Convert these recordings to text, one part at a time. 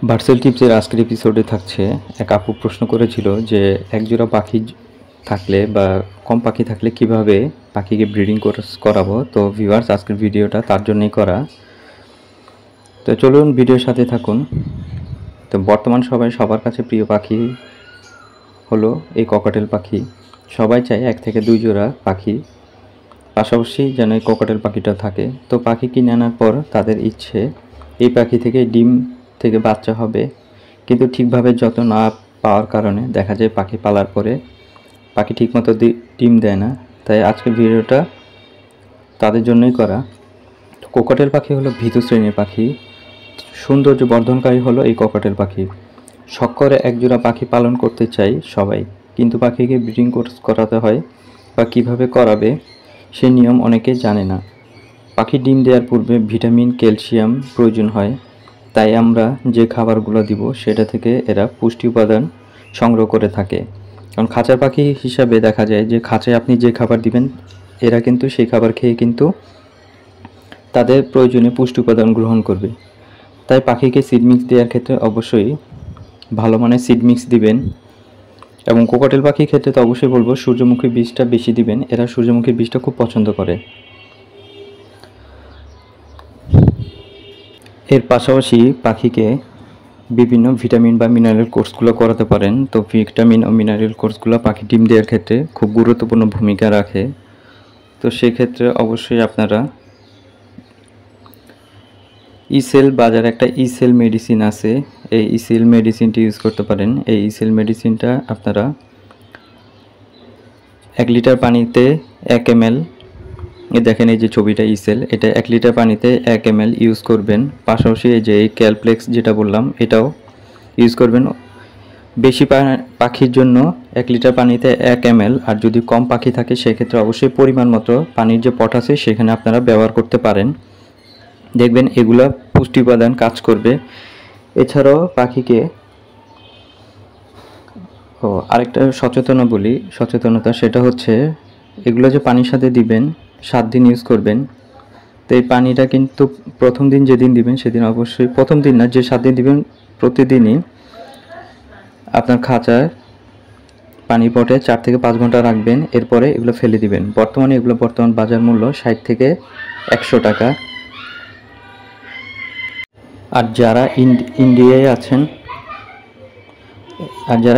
ভার্সেল টিপসের আজকের এপিসোডে থাকছে এক আপু প্রশ্ন করেছিল যে একজোড়া পাখি থাকলে বা কম পাখি থাকলে কিভাবে পাখিকে ব্রিডিং করাবো। তো ভিউয়ার্স, আজকের ভিডিওটা তার জন্যই করা। তো চলুন ভিডিওর সাথে থাকুন। তো বর্তমান সবার কাছে প্রিয় পাখি হলো এই ককাটেল পাখি। সবাই চায় 1 থেকে 2 জোড়া পাখি পাশাপাশি যেন এই ককাটেল পাখিটা থাকে। তো পাখি কিনে আনার পর তাদের ইচ্ছে এই পাখি থেকে ডিম থেকে বাচ্চা হবে, কিন্তু ঠিকভাবে যত্ন না পাওয়ার কারণে দেখা যায় পাখি পালার পরে পাখি ঠিকমতো ডিম দেয় না। তাই আজকের ভিডিওটা তাদের জন্যই করা। ককাটেল পাখি হলো ভীতু শ্রেণীর পাখি। সৌন্দর্য বর্ধনকারী হলো এই ককাটেল পাখি। শখ করে একজোড়া পাখি পালন করতে চাই সবাই, কিন্তু পাখিকে ব্রিডিং কোর্স করাতে হয় বা কিভাবে করাবে সেই নিয়ম অনেকে জানে না। পাখি ডিম দেওয়ার পূর্বে ভিটামিন, ক্যালসিয়াম প্রয়োজন হয়। তাই আমরা যে খাবারগুলো দিব সেটা থেকে এরা পুষ্টি উপাদান সংগ্রহ করে থাকে। কারণ খাঁচার পাখি হিসাবে দেখা যায় যে খাঁচায় আপনি যে খাবার দিবেন এরা কিন্তু সেই খাবার খেয়ে কিন্তু তাদের প্রয়োজনীয় পুষ্টি উপাদান গ্রহণ করবে। তাই পাখিকে সিড মিক্স দেওয়ার ক্ষেত্রে অবশ্যই ভালো মানের সিড মিক্স দিবেন। এবং কোকাটেল পাখির ক্ষেত্রে তো অবশ্যই বলবো সূর্যমুখী বীজটা বেশি দিবেন, এরা সূর্যমুখী বীজটা খুব পছন্দ করে। এর পাশাপাশি পাখিকে বিভিন্ন ভিটামিন বা মিনারেল কোর্সগুলো করাতে পারেন। তো ভিটামিন ও মিনারেল কোর্সগুলো পাখি ডিম দেওয়ার ক্ষেত্রে খুব গুরুত্বপূর্ণ ভূমিকা রাখে। তো সেক্ষেত্রে অবশ্যই আপনারা ইসেল, বাজারে একটা ইসেল মেডিসিন আছে, এই ইসেল মেডিসিনটি ইউজ করতে পারেন। এই ইসেল মেডিসিনটা আপনারা 1 লিটার পানিতে 1 ml, দেখেন এই যে ছবিটা ইসেল, এটা 1 লিটার পানিতে 1 ml ইউজ করবেন। পাশাপাশি এই যে এই ক্যালপ্লেক্স যেটা বললাম এটাও ইউজ করবেন। বেশি পাখির জন্য 1 লিটার পানিতে 1 ml, আর যদি কম পাখি থাকে সেক্ষেত্রে অবশ্যই পরিমাণ মতো পানির যে পট আছে সেখানে আপনারা ব্যবহার করতে পারেন। দেখবেন এগুলো পুষ্টি উপাদান কাজ করবে। এছাড়াও পাখিকে আরেকটা সচেতনতা, সেটা হচ্ছে এগুলো যে পানির সাথে দিবেন 7 দিন ইউজ করবেন। তো এই পানিটা কিন্তু প্রথম দিন যেদিন দিবেন সেদিন অবশ্যই, প্রথম দিন না, যে 7 দিন দিবেন প্রতিদিনই আপনার খাঁচায় পানি পটে 4 থেকে 5 ঘন্টা রাখবেন। এরপরে এগুলো ফেলে দিবেন। বর্তমান বাজার মূল্য 60 থেকে 100 টাকা। আর যারা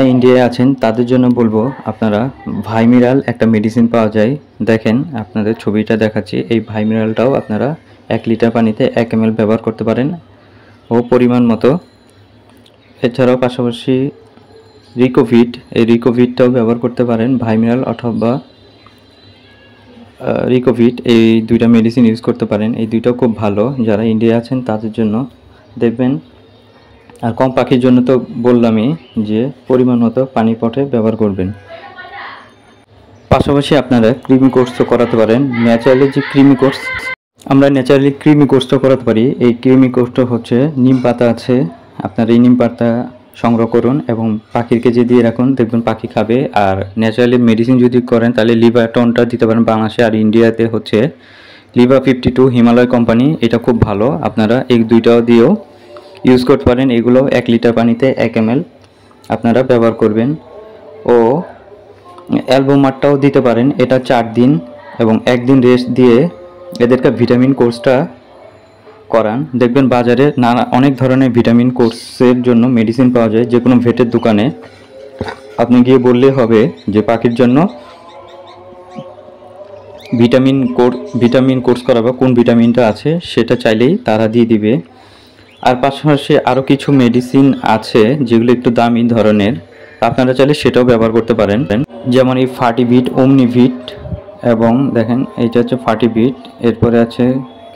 ইন্ডিয়ায় আছেন তাদের জন্য বলবো আপনারা ভাইমিরাল একটা মেডিসিন পাওয়া যায়, দেখেন আপনাদের ছবিটা দেখাচ্ছি। এই ভাইমিরালটাও আপনারা 1 লিটার পানিতে 1 ml ব্যবহার করতে পারেন ও পরিমাণ মতো। এছাড়াও পাশাপাশি এই রিকোভিটটাও ব্যবহার করতে পারেন। ভাইমিরাল অথবা রিকোভিট, এই 2টা মেডিসিন ইউজ করতে পারেন। এই 2টাও খুব ভালো যারা ইন্ডিয়ায় আছেন তাদের জন্য, দেখবেন। আর কম পাখির জন্য তো বললামই যে পরিমাণ মতো পানি পটে ব্যবহার করবেন। পাশাপাশি আপনারা ক্রিমি কোর্সও করাতে পারেন। ন্যাচারালি যে ক্রিমি কোর্স, আমরা ন্যাচারালি ক্রিমি কোর্সও করাতে পারি। এই ক্রিমি কোর্সটা হচ্ছে নিম পাতা আছে, আপনারা এই নিম পাতা সংগ্রহ করুন এবং পাখির কেজি দিয়ে রাখুন, দেখবেন পাখি খাবে। আর ন্যাচারালি মেডিসিন যদি করেন তাহলে লিভারটনটা দিতে পারেন বাংলাদেশে, আর ইন্ডিয়াতে হচ্ছে লিভার 52 হিমালয় কোম্পানি, এটা খুব ভালো। আপনারা এই 2টাও দিয়েও ইউজ করতে পারেন। এগুলো 1 লিটার পানিতে 1 ml আপনারা ব্যবহার করবেন। ও অ্যালবোমারটাও দিতে পারেন, এটা 4 দিন এবং 1 দিন রেস্ট দিয়ে এদেরকে ভিটামিন কোর্সটা করান। দেখবেন বাজারে অনেক ধরনের ভিটামিন কোর্সের জন্য মেডিসিন পাওয়া যায়। যে কোনো ভেটের দোকানে আপনি গিয়ে বললে হবে যে পাখির জন্য ভিটামিন কোর্স করাবো, কোন ভিটামিনটা আছে সেটা চাইলেই তারা দিয়ে দিবে। আর পাশাপাশি আরও কিছু মেডিসিন আছে যেগুলো একটু দামি ধরনের, আপনারা চাইলে সেটাও ব্যবহার করতে পারেন। যেমন এই ফার্টিভিট, ওমনিভিট, এবং দেখেন এইটা হচ্ছে ফার্টিভিট, এরপরে আছে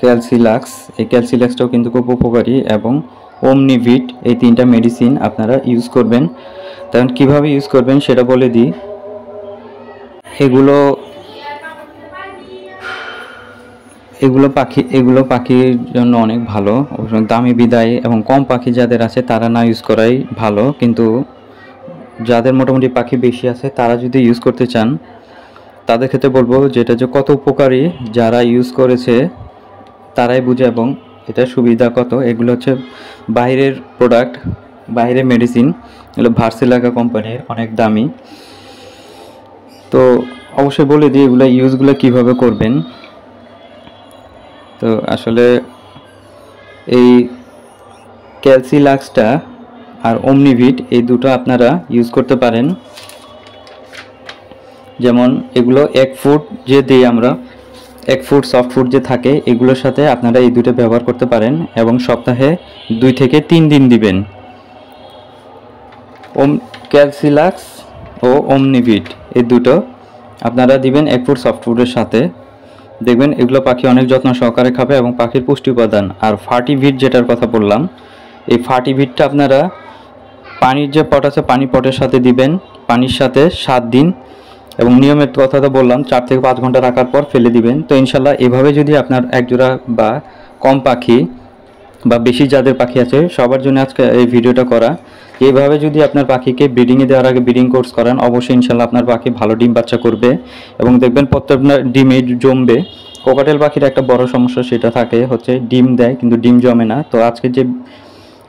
ক্যালসিলাক্স। এই ক্যালসিলাক্সটাও কিন্তু খুব উপকারী, এবং ওমনিভিট, এই 3টা মেডিসিন আপনারা ইউজ করবেন। তখন কিভাবে ইউজ করবেন সেটা বলে দিই। এগুলো পাখির জন্য অনেক ভালো, দামি বিদায়, এবং কম পাখি যাদের আছে তারা না ইউজ করাই ভালো। কিন্তু যাদের মোটামুটি পাখি বেশি আছে তারা যদি ইউজ করতে চান তাদের ক্ষেত্রে বলবো যেটা যে কত উপকারী যারা ইউজ করেছে তারাই বুঝে এবং এটা সুবিধা কত, এগুলো হচ্ছে বাইরের প্রোডাক্ট, বাইরের মেডিসিন, এগুলো ভার্সেলাকা কোম্পানির, অনেক দামি। তো অবশ্যই বলে দিই এগুলো ইউজগুলো কিভাবে করবেন। তো আসলে এই ক্যালসিলাক্সটা আর ওমনিভিট এই দুটো আপনারা ইউজ করতে পারেন। যেমন এগুলো 1 ফুট যে দিই আমরা, 1 ফুট সফট ফুড যে থাকে, এগুলোর সাথে আপনারা এই দুটো ব্যবহার করতে পারেন এবং সপ্তাহে 2 থেকে 3 দিন দিবেন। ক্যালসিলাক্স ও ওমনিভিট এই দুটো আপনারা দিবেন 1 ফুট সফট ফুডের সাথে, দেখবেন এগুলো পাখি অনেক যত্ন সহকারে খাবে এবং পাখির পুষ্টি উপাদান। আর ফার্টিভিট যেটার কথা বললাম, এই ফার্টিভিটটা আপনারা পানির যে পট আছে পানি পটের সাথে দিবেন, পানির সাথে 7 দিন, এবং নিয়মের কথা তো বললাম 4 থেকে 5 ঘন্টা রাখার পর ফেলে দিবেন। তো ইনশাল্লাহ এভাবে যদি আপনার একজোড়া বা কম পাখি বা বেশি যাদের পাখি আছে সবার জন্য আজকে এই ভিডিওটা করা, এইভাবে যদি আপনার পাখিকে ব্রিডিংয়ে দেওয়ার আগে ব্রিডিং কোর্স করান, অবশ্যই ইনশাল্লাহ আপনার পাখি ভালো ডিম বাচ্চা করবে এবং দেখবেন প্রত্যেকটা ডিমে জমবে। কোকাটেল পাখির একটা বড় সমস্যা সেটা থাকে হচ্ছে ডিম দেয় কিন্তু ডিম জমে না। তো আজকে যে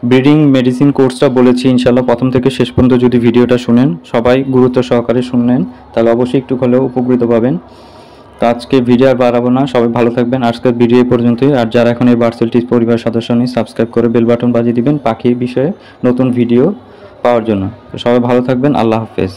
ব্রিডিং মেডিসিন কোর্সটা বলেছি, ইনশাল্লাহ প্রথম থেকে শেষ পর্যন্ত যদি ভিডিওটা শুনেন, সবাই গুরুত্ব সহকারে শুনেন, তাহলে অবশ্যই একটু হলেও উপকৃত পাবেন। তো আজকে ভিডিও আর বাড়াবো না, সবাই ভালো থাকবেন। আজকের ভিডিও এই পর্যন্তই। আর যারা এখন এই বার্ডসেলটিপস পরিবার সদস্য নেই, সাবস্ক্রাইব করে বেল বাটন বাজিয়ে দিবেন পাখির বিষয়ে নতুন ভিডিও পাওয়ার জন্য। তো সবাই ভালো থাকবেন, আল্লাহ হাফেজ।